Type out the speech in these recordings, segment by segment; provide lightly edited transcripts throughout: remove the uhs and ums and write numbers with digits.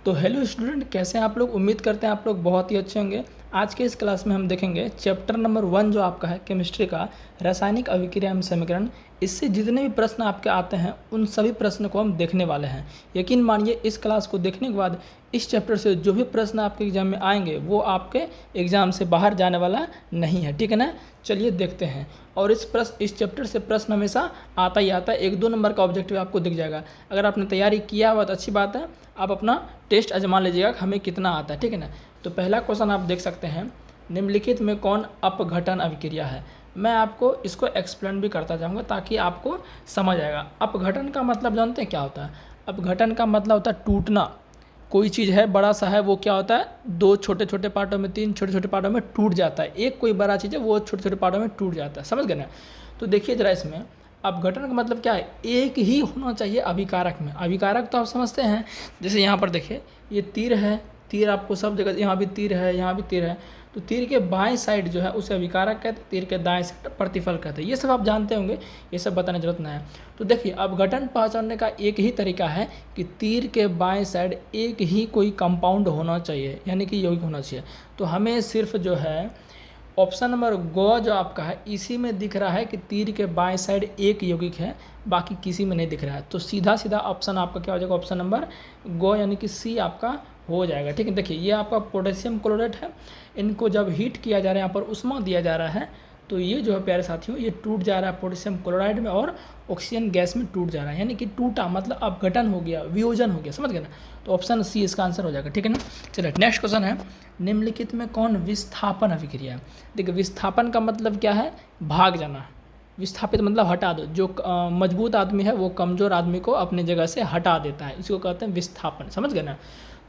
तो hello student, कैसे हैं आप लोग। उम्मीद करते हैं आप लोग बहुत ही अच्छे होंगे। आज के इस क्लास में हम देखेंगे चैप्टर नंबर 1 जो आपका है केमिस्ट्री का, रासायनिक अभिक्रिया एवं समीकरण। इससे जितने भी प्रश्न आपके आते हैं उन सभी प्रश्न को हम देखने वाले हैं। यकीन मानिए इस क्लास को देखने के बाद इस चैप्टर से जो भी प्रश्न आपके एग्जाम में आएंगे वो आपके एग्जाम से बाहर जाने वाला नहीं है, ठीक है ना। चलिए देखते हैं। और इस चैप्टर से प्रश्न हमेशा आता ही आता है। 1-2 नंबर का ऑब्जेक्टिव आपको दिख जाएगा। अगर आपने तैयारी किया हुआ तो अच्छी बात है, आप अपना टेस्ट आजमा लीजिएगा कि हमें कितना आता है, ठीक है ना। तो पहला क्वेश्चन आप देख सकते हैं, निम्नलिखित में कौन अपघटन अभिक्रिया है। मैं आपको इसको एक्सप्लेन भी करता जाऊंगा ताकि आपको समझ आएगा। अपघटन का मतलब जानते हैं क्या होता है। अपघटन का मतलब होता है टूटना। कोई चीज़ है बड़ा सा है, वो क्या होता है 2 छोटे छोटे पार्टों में, 3 छोटे छोटे पार्टों में टूट जाता है। एक कोई बड़ा चीज़ है वो छोटे छोटे पार्टों में टूट जाता है, समझ गए ना। तो देखिए जरा इसमें अपघटन का मतलब क्या है, एक ही होना चाहिए अभिकारक में। अभिकारक तो आप समझते हैं, जैसे यहाँ पर देखिए ये तीर है, तीर आपको सब जगह, यहाँ भी तीर है, यहाँ भी तीर है। तो तीर के बाएं साइड जो है उसे अभिकारक कहते हैं, तीर के दाएं साइड प्रतिफल कहते हैं। ये सब आप जानते होंगे, ये सब बताने की जरूरत नहीं है। तो देखिए अपघटन पहचानने का एक ही तरीका है कि तीर के बाएं साइड एक ही कोई कंपाउंड होना चाहिए, यानी कि यौगिक होना चाहिए। तो हमें सिर्फ जो है ऑप्शन नंबर ग जो आपका है इसी में दिख रहा है कि तीर के बाएं साइड एक यौगिक है, बाकी किसी में नहीं दिख रहा है। तो सीधा सीधा ऑप्शन आपका क्या हो जाएगा, ऑप्शन नंबर ग यानी कि सी आपका हो जाएगा, ठीक है। देखिए ये आपका पोटेशियम क्लोराइड है। इनको जब हीट किया जा रहा है, यहाँ पर उष्मा दिया जा रहा है, तो ये जो है प्यारे साथियों ये टूट जा रहा है पोटेशियम क्लोराइड में और ऑक्सीजन गैस में टूट जा रहा है। यानी कि टूटा मतलब अपघटन हो गया, वियोजन हो गया, समझ गए ना। तो ऑप्शन सी इसका आंसर हो जाएगा, ठीक है ना। चलिए नेक्स्ट क्वेश्चन है, निम्नलिखित में कौन विस्थापन अभिक्रिया है। देखिए विस्थापन का मतलब क्या है, भाग जाना। विस्थापित मतलब हटा दो। जो मजबूत आदमी है वो कमज़ोर आदमी को अपनी जगह से हटा देता है, इसको कहते हैं विस्थापन, समझ गए ना।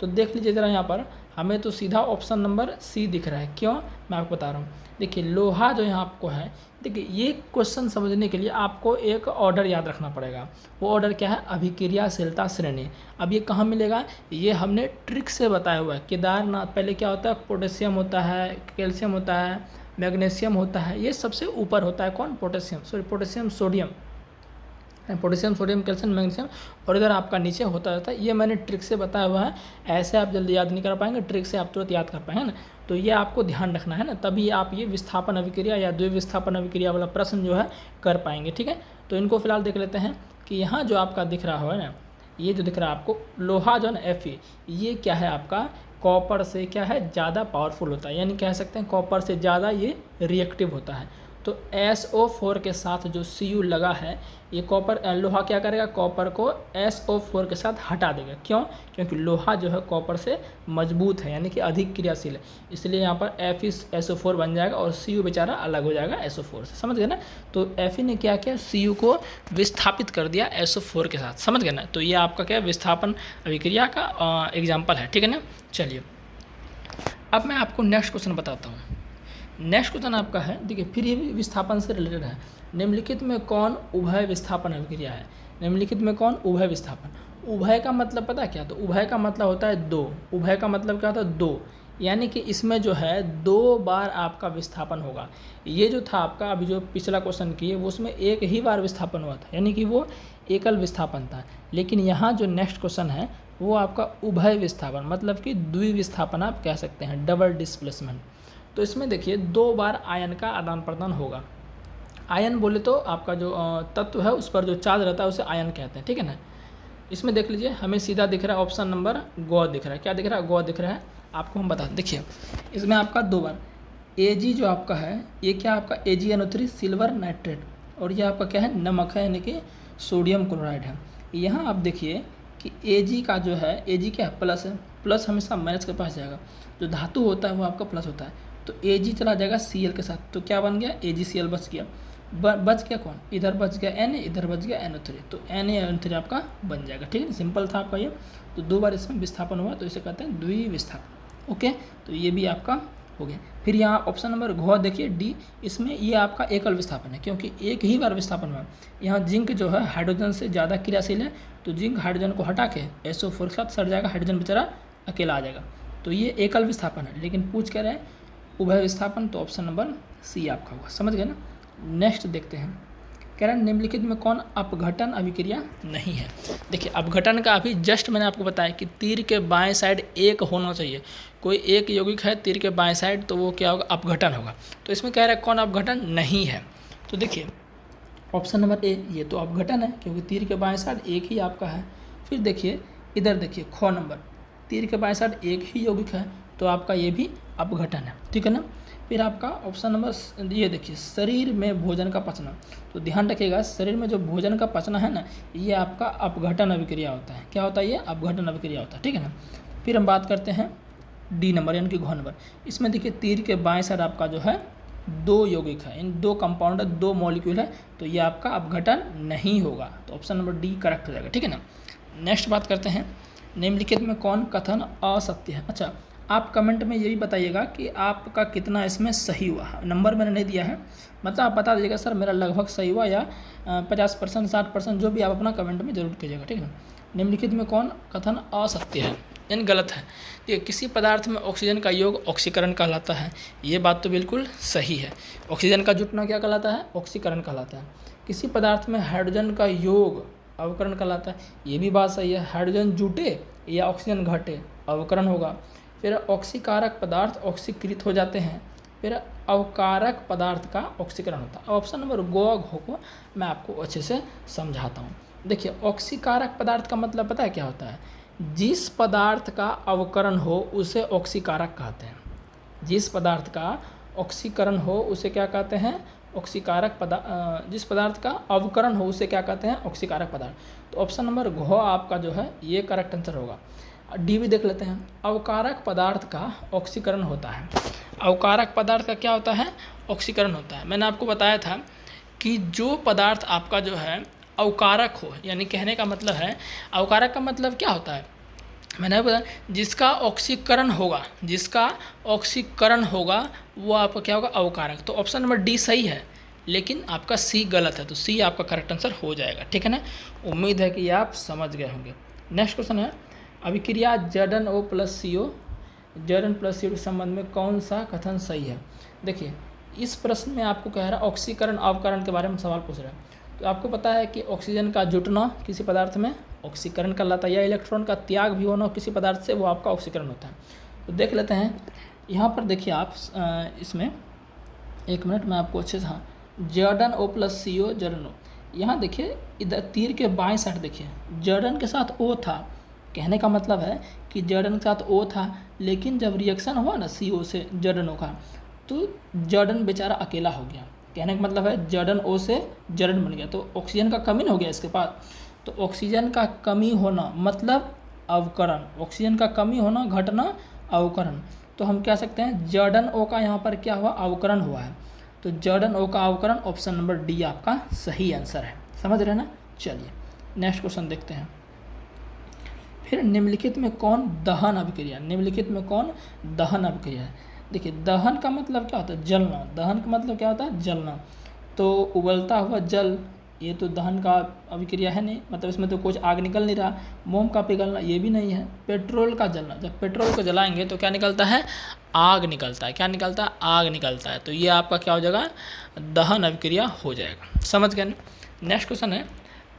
तो देख लीजिए ज़रा यहाँ पर हमें तो सीधा ऑप्शन नंबर सी दिख रहा है। क्यों, मैं आपको बता रहा हूँ। देखिए लोहा जो यहाँ आपको है, देखिए ये क्वेश्चन समझने के लिए आपको एक ऑर्डर याद रखना पड़ेगा। वो ऑर्डर क्या है, अभिक्रियाशीलता श्रेणी। अब ये कहाँ मिलेगा, ये हमने ट्रिक से बताया हुआ है। केदारनाथ पहले क्या होता है, पोटेशियम होता है, कैल्शियम होता है, मैग्नीशियम होता है। ये सबसे ऊपर होता है कौन, पोटेशियम सोडियम, कैल्शियम, मैग्नीशियम, और इधर आपका नीचे होता रहता है। ये मैंने ट्रिक से बताया हुआ है, ऐसे आप जल्दी याद नहीं कर पाएंगे, ट्रिक से आप तुरंत याद कर पाएंगे ना। तो ये आपको ध्यान रखना है ना, तभी आप ये विस्थापन अभिक्रिया या द्विविस्थापन अभिक्रिया वाला प्रश्न जो है कर पाएंगे, ठीक है। तो इनको फिलहाल देख लेते हैं कि यहाँ जो आपका दिख रहा है ना, ये जो दिख रहा है आपको लोहा जो है ना Fe, ये क्या है आपका कॉपर से क्या है ज़्यादा पावरफुल होता है, यानी कह सकते हैं कॉपर से ज़्यादा ये रिएक्टिव होता है। तो SO4 के साथ जो Cu लगा है, ये कॉपर लोहा क्या करेगा, कॉपर को SO4 के साथ हटा देगा। क्यों, क्योंकि लोहा जो है कॉपर से मजबूत है, यानी कि अधिक क्रियाशील है, इसलिए यहाँ पर FeSO4 बन जाएगा और Cu बेचारा अलग हो जाएगा SO4 से, समझ गए ना। तो Fe ने क्या किया, Cu को विस्थापित कर दिया SO4 के साथ, समझ गए ना। तो ये आपका क्या विस्थापन अभिक्रिया का एग्जाम्पल है, ठीक है ना। चलिए अब मैं आपको नेक्स्ट क्वेश्चन बताता हूँ। नेक्स्ट क्वेश्चन आपका है, देखिए फिर ये विस्थापन से रिलेटेड है। निम्नलिखित में कौन उभय विस्थापन अभिक्रिया है। निम्नलिखित में कौन उभय विस्थापन। उभय का मतलब पता है क्या, तो उभय का मतलब होता है दो। उभय का मतलब क्या होता है, दो, यानी कि इसमें जो है 2 बार आपका विस्थापन होगा। ये जो था आपका अभी जो पिछला क्वेश्चन किए वो उसमें एक ही बार विस्थापन हुआ था, यानी कि वो एकल विस्थापन था। लेकिन यहाँ जो नेक्स्ट क्वेश्चन है वो आपका उभय विस्थापन, मतलब कि द्विविस्थापन आप कह सकते हैं, डबल डिस्प्लेसमेंट। तो इसमें देखिए 2 बार आयन का आदान प्रदान होगा। आयन बोले तो आपका जो तत्व है उस पर जो चार्ज रहता है उसे आयन कहते हैं, ठीक है ना। इसमें देख लीजिए हमें सीधा दिख रहा है ऑप्शन नंबर ग दिख रहा है। क्या दिख रहा है, ग दिख रहा है। आपको हम बता देखिए इसमें आपका 2 बार Ag जो आपका है, ये क्या आपका AgNO3 सिल्वर नाइट्रेट, और ये आपका क्या है नमक है, यानी कि सोडियम क्लोराइड है। यहाँ आप देखिए कि Ag का जो है, Ag क्या है, प्लस है, प्लस हमेशा माइनस के पास जाएगा। जो धातु होता है वो आपका प्लस होता है, तो Ag चला जाएगा Cl के साथ, तो क्या बन गया, AgCl बच गया। बच गया कौन, इधर बच गया Na, इधर बच गया NO3, तो NaNO3 आपका बन जाएगा, ठीक है। सिंपल था आपका ये। तो 2 बार इसमें विस्थापन हुआ तो इसे कहते हैं द्विविस्थापन, ओके। तो ये भी आपका हो गया। फिर यहाँ ऑप्शन नंबर घ देखिए डी, इसमें ये आपका एकल विस्थापन है, क्योंकि एक ही बार विस्थापन हुआ। यहाँ जिंक जो है हाइड्रोजन से ज़्यादा क्रियाशील है, तो जिंक हाइड्रोजन को हटा के SO4 के साथ सड़ जाएगा, हाइड्रोजन बेचारा अकेला आ जाएगा। तो ये एकल विस्थापन है, लेकिन पूछ कह रहे हैं उभय विस्थापन, तो ऑप्शन नंबर सी आपका होगा, समझ गए ना। नेक्स्ट देखते हैं, कह रहा है निम्नलिखित में कौन अपघटन अभिक्रिया नहीं है। देखिए अपघटन का अभी जस्ट मैंने आपको बताया कि तीर के बाएं साइड एक होना चाहिए, कोई एक यौगिक है तीर के बाएं साइड तो वो क्या होगा, अपघटन होगा। तो इसमें कह रहा है कौन अपघटन नहीं है। तो देखिए ऑप्शन नंबर ए ये तो अपघटन है क्योंकि तीर के बाएं साइड एक ही आपका है। फिर देखिए इधर देखिए ख नंबर, तीर के बाएं साइड एक ही यौगिक है तो आपका ये भी अपघटन है, ठीक है ना। फिर आपका ऑप्शन नंबर ये देखिए शरीर में भोजन का पचना, तो ध्यान रखिएगा शरीर में जो भोजन का पचना है ना ये आपका अपघटन अभिक्रिया होता है। क्या होता है, ये अपघटन अभिक्रिया होता है, ठीक है ना। फिर हम बात करते हैं डी नंबर यानी कि घ नंबर। इसमें देखिए तीर के बाएं साइड आपका जो है दो यौगिक है, इन दो कंपाउंड है, दो मॉलिक्यूल है, तो ये आपका अपघटन नहीं होगा। तो ऑप्शन नंबर डी करेक्ट हो जाएगा, ठीक है ना। नेक्स्ट बात करते हैं निम्नलिखित में कौन कथन असत्य है। अच्छा आप कमेंट में ये भी बताइएगा कि आपका कितना इसमें सही हुआ है। नंबर मैंने नहीं दिया है, मतलब आप बता दीजिएगा सर मेरा लगभग सही हुआ या 50% 60%, जो भी आप अपना कमेंट में जरूर कीजिएगा, ठीक है। निम्नलिखित में कौन कथन असत्य है यानी गलत है। देखिए किसी पदार्थ में ऑक्सीजन का योग ऑक्सीकरण कहलाता है, ये बात तो बिल्कुल सही है। ऑक्सीजन का जुटना क्या कहलाता है, ऑक्सीकरण कहलाता है। किसी पदार्थ में हाइड्रोजन का योग अवकरण कहलाता है, ये भी बात सही है। हाइड्रोजन जुटे या ऑक्सीजन घटे अवकरण होगा। फिर ऑक्सीकारक पदार्थ ऑक्सीकृत हो जाते हैं, फिर अवकारक पदार्थ का ऑक्सीकरण होता है। ऑप्शन नंबर गो को मैं आपको अच्छे से समझाता हूँ। देखिए ऑक्सीकारक पदार्थ का मतलब पता है क्या होता है, जिस पदार्थ का अवकरण हो उसे ऑक्सीकारक कहते हैं। जिस पदार्थ का ऑक्सीकरण हो उसे क्या कहते हैं, ऑक्सीकारक पदार्थ। जिस पदार्थ का अवकरण हो उसे क्या कहते हैं, ऑक्सीकारक पदार्थ। तो ऑप्शन नंबर घ आपका जो है ये करेक्ट आंसर होगा। डी भी देख लेते हैं, अवकारक पदार्थ का ऑक्सीकरण होता है। अवकारक पदार्थ का क्या होता है, ऑक्सीकरण होता है। मैंने आपको बताया था कि जो पदार्थ आपका जो है अवकारक हो, यानी कहने का मतलब है अवकारक का मतलब क्या होता है, मैंने बताया जिसका ऑक्सीकरण होगा, जिसका ऑक्सीकरण होगा वो आपका क्या होगा, अवकारक। तो ऑप्शन नंबर डी सही है, लेकिन आपका सी गलत है, तो सी आपका करेक्ट आंसर हो जाएगा, ठीक है ना। उम्मीद है कि आप समझ गए होंगे। नेक्स्ट क्वेश्चन है अभिक्रिया Zn O + CO Zn + CO के संबंध में कौन सा कथन सही है। देखिए इस प्रश्न में आपको कह रहा है ऑक्सीकरण अवकरण के बारे में सवाल पूछ रहा है। तो आपको पता है कि ऑक्सीजन का जुटना किसी पदार्थ में ऑक्सीकरण कहलाता है, या इलेक्ट्रॉन का त्याग भी होना किसी पदार्थ से वो आपका ऑक्सीकरण होता है। तो देख लेते हैं यहाँ पर, देखिए आप इसमें एक मिनट मैं आपको अच्छे से, हाँ Zn O + CO Zn O, यहाँ देखिए इधर तीर के बाएं साइड देखिए Zn के साथ O था। कहने का मतलब है कि Zn के साथ O था, लेकिन जब रिएक्शन हुआ ना CO से Zn O का, तो Zn बेचारा अकेला हो गया। कहने का मतलब है Zn O से Zn बन गया, तो ऑक्सीजन का कमी हो गया इसके पास। तो ऑक्सीजन का कमी होना मतलब अवकरण, ऑक्सीजन का कमी होना घटना अवकरण। तो हम कह सकते हैं Zn O का यहाँ पर क्या हुआ, अवकरण हुआ है। तो Zn O का अवकरण ऑप्शन नंबर डी आपका सही आंसर है, समझ रहे ना। चलिए नेक्स्ट क्वेश्चन देखते हैं। फिर निम्नलिखित में कौन दहन अभिक्रिया, निम्नलिखित में कौन दहन अभिक्रिया है। देखिए दहन का मतलब क्या होता है, जलना। दहन का मतलब क्या होता है, जलना। तो उबलता हुआ जल, ये तो दहन का अभिक्रिया है नहीं, मतलब इसमें तो कुछ आग निकल नहीं रहा। मोम का पिघलना ये भी नहीं है। पेट्रोल का जलना, जब पेट्रोल को जलाएंगे तो क्या निकलता है, आग निकलता है। क्या निकलता है, आग निकलता है। तो ये आपका क्या हो जाएगा, दहन अभिक्रिया हो जाएगा, समझ गए। नेक्स्ट क्वेश्चन है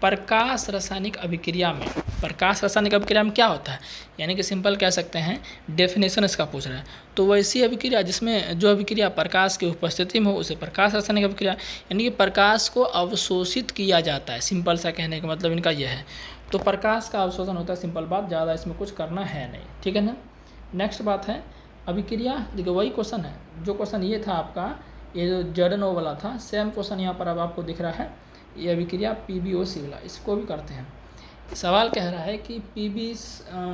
प्रकाश रासायनिक अभिक्रिया में, प्रकाश रासायनिक अभिक्रिया में क्या होता है, यानी कि सिंपल कह सकते हैं डेफिनेशन इसका पूछ रहा है। तो वैसी अभिक्रिया जिसमें जो अभिक्रिया प्रकाश की उपस्थिति में हो उसे प्रकाश रासायनिक अभिक्रिया, यानी कि प्रकाश को अवशोषित किया जाता है। सिंपल सा कहने का मतलब इनका यह है। तो प्रकाश का अवशोषण होता है, सिंपल बात, ज़्यादा इसमें कुछ करना है नहीं, ठीक है ना। नेक्स्ट बात है अभिक्रिया, देखिए वही क्वेश्चन है जो क्वेश्चन ये था आपका, ये जो Zn O वाला था, सेम क्वेश्चन यहाँ पर अब आपको दिख रहा है। ये अभिक्रिया PbO वाला, इसको भी करते हैं। सवाल कह रहा है कि Pb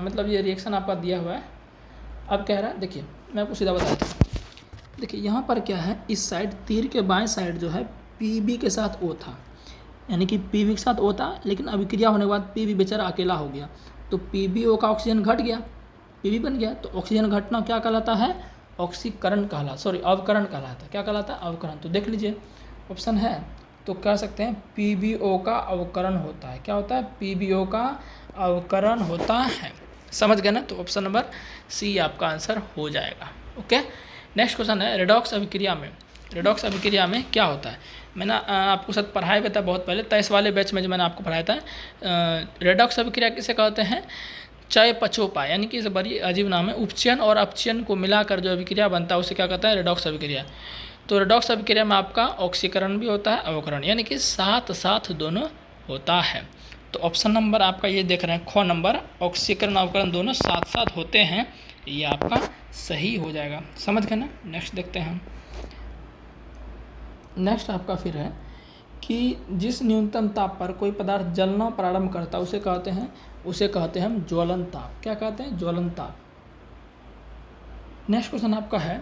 मतलब ये रिएक्शन आपका दिया हुआ है। अब कह रहा है, देखिए मैं आपको सीधा बताता हूँ। देखिए यहाँ पर क्या है, इस साइड तीर के बाएं साइड जो है Pb के साथ O था, यानी कि Pb के साथ O था, लेकिन अभिक्रिया होने के बाद Pb बेचारा अकेला हो गया। तो PbO का ऑक्सीजन घट गया, Pb बन गया। तो ऑक्सीजन घटना क्या कहलाता है, ऑक्सीकरण कहलाता, सॉरी अवकरण कहलाता है। क्या कहलाता है, अवकरण। तो देख लीजिए ऑप्शन है, तो कह सकते हैं PbO का अवकरण होता है। क्या होता है, PbO का अवकरण होता है, समझ गए ना। तो ऑप्शन नंबर सी आपका आंसर हो जाएगा। ओके नेक्स्ट क्वेश्चन है रेडॉक्स अभिक्रिया में रेडॉक्स अभिक्रिया में क्या होता है। मैंने आपको साथ पढ़ाया भी था बहुत पहले, 23 वाले बैच में जो मैंने आपको पढ़ाया था। रेडॉक्स अभिक्रिया किसे कहते हैं, चय पचोपाय, यानी कि इसे बड़ी अजीब नाम है। उपचयन और अपचयन को मिलाकर जो अभिक्रिया बनता है उसे क्या कहता है, रेडॉक्स अभिक्रिया। तो रेडॉक्स अभिक्रिया में आपका ऑक्सीकरण भी होता है, अवकरण, यानी कि साथ साथ दोनों होता है। तो ऑप्शन नंबर आपका ये देख रहे हैं, ख नंबर, ऑक्सीकरण अवकरण दोनों साथ साथ होते हैं, ये आपका सही हो जाएगा। समझ गए ना। नेक्स्ट देखते हैं। नेक्स्ट आपका फिर है कि जिस न्यूनतम ताप पर कोई पदार्थ जलना प्रारंभ करता है उसे कहते हैं हम ज्वलन ताप। क्या कहते हैं, ज्वलन ताप। नेक्स्ट क्वेश्चन आपका है,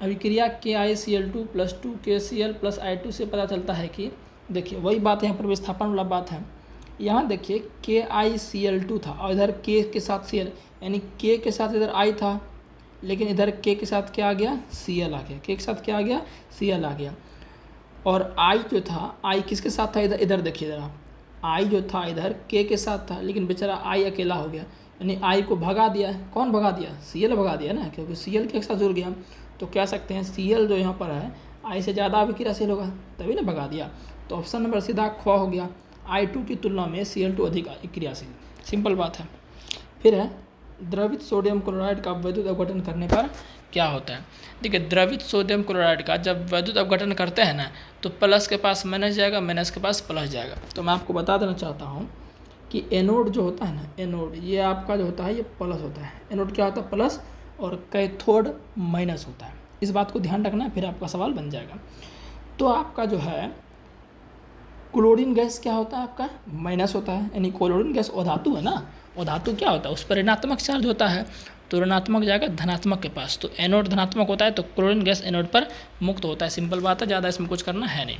अभिक्रिया KiCl2 + 2 KCl + I2 से पता चलता है कि, देखिए वही बात यहाँ पर विस्थापन वाला बात है। यहाँ देखिए KiCl2 था और इधर K के साथ Cl, यानी K के साथ इधर I था, लेकिन इधर K के साथ क्या आ गया, Cl आ गया। K के साथ क्या आ गया, Cl आ गया। और I जो था, I किसके साथ था, इधर देखिए इधर आप, I जो था इधर K के साथ था, लेकिन बेचारा I अकेला हो गया, यानी I को भगा दिया है। कौन भगा दिया, Cl भगा दिया ना, क्योंकि Cl के साथ जुड़ गया। तो कह सकते हैं Cl जो यहाँ पर है I से ज़्यादा अभिक्रियाशील होगा, तभी ना भगा दिया। तो ऑप्शन नंबर सीधा ख हो गया, I2 की तुलना में Cl2 अधिक क्रियाशील। सिंपल बात है। फिर है, द्रवित सोडियम क्लोराइड का विद्युत अपघटन करने पर क्या होता है। देखिए द्रवित सोडियम क्लोराइड का जब विद्युत अपघटन करते हैं ना, तो प्लस के पास माइनस जाएगा, माइनस के पास प्लस जाएगा। तो मैं आपको बता देना चाहता हूँ कि एनोड जो होता है ना, एनोड ये आपका जो होता है ये प्लस होता है। एनोड क्या होता है, प्लस, और कैथोड माइनस होता है। इस बात को ध्यान रखना, फिर आपका सवाल बन जाएगा। तो आपका जो है क्लोरीन गैस क्या होता है, आपका माइनस होता है, यानी क्लोरीन गैस अधातु है ना। अधातु क्या होता है, उस पर ऋणात्मक चार्ज होता है, तो ऋणात्मक जाएगा धनात्मक के पास। तो एनोड धनात्मक होता है, तो क्लोरीन गैस एनोड पर मुक्त होता है। सिंपल बात है, ज़्यादा इसमें कुछ करना है नहीं।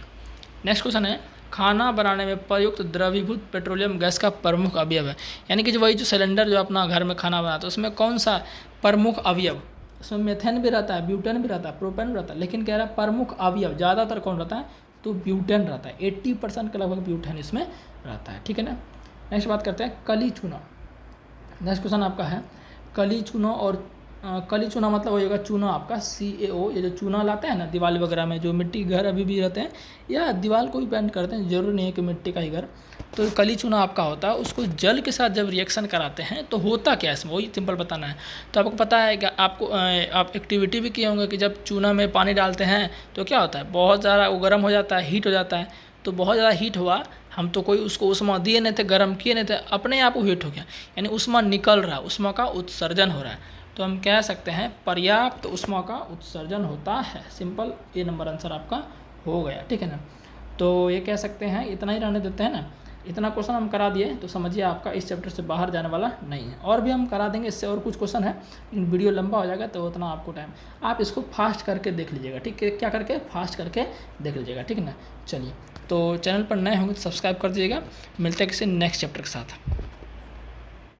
नेक्स्ट क्वेश्चन है, खाना बनाने में प्रयुक्त द्रवीभूत पेट्रोलियम गैस का प्रमुख अवयव है। यानी कि जो वही जो सिलेंडर जो अपना घर में खाना बनाता है उसमें कौन सा प्रमुख अवयव, उसमें मेथेन भी रहता है, ब्यूटेन भी रहता है, प्रोपेन भी रहता है, लेकिन कह रहा है प्रमुख अवयव ज़्यादातर कौन रहता है, तो ब्यूटेन रहता है। 80% के लगभग ब्यूटेन इसमें रहता है। ठीक है ना। नेक्स्ट बात करते हैं कली चूना। नेक्स्ट क्वेश्चन आपका है, कली चूना, और कली चूना मतलब वही होगा चूना आपका CaO। ये जो चूना लाते हैं ना दीवार वगैरह में, जो मिट्टी घर अभी भी रहते हैं या दीवार को भी पेंट करते हैं, जरूरी नहीं है कि मिट्टी का ही घर, तो कली चूना आपका होता है। उसको जल के साथ जब रिएक्शन कराते हैं तो होता क्या है इसमें, वही सिंपल बताना है। तो आपको पता है कि आप एक्टिविटी भी किए होंगे कि जब चूना में पानी डालते हैं तो क्या होता है, बहुत ज़्यादा वो गर्म हो जाता है, हीट हो जाता है। तो बहुत ज़्यादा हीट हुआ, हम तो कोई उसको उष्मा दिए नहीं थे, गर्म किए नहीं थे, अपने आप वो हीट हो गया, यानी उष्मा निकल रहा है, उष्मा का उत्सर्जन हो रहा है। तो हम कह सकते हैं पर्याप्त उष्मा का उत्सर्जन होता है। सिंपल, ये नंबर आंसर आपका हो गया। ठीक है ना। तो ये कह सकते हैं, इतना ही रहने देते हैं ना। इतना क्वेश्चन हम करा दिए तो समझिए आपका इस चैप्टर से बाहर जाने वाला नहीं है। और भी हम करा देंगे, इससे और कुछ क्वेश्चन है, लेकिन वीडियो लंबा हो जाएगा तो उतना आपको टाइम, आप इसको फास्ट करके देख लीजिएगा। ठीक है, क्या करके, फास्ट करके देख लीजिएगा। ठीक है ना। चलिए, तो चैनल पर नए होंगे तो सब्सक्राइब कर दीजिएगा। मिलते हैं किसी नेक्स्ट चैप्टर के साथ।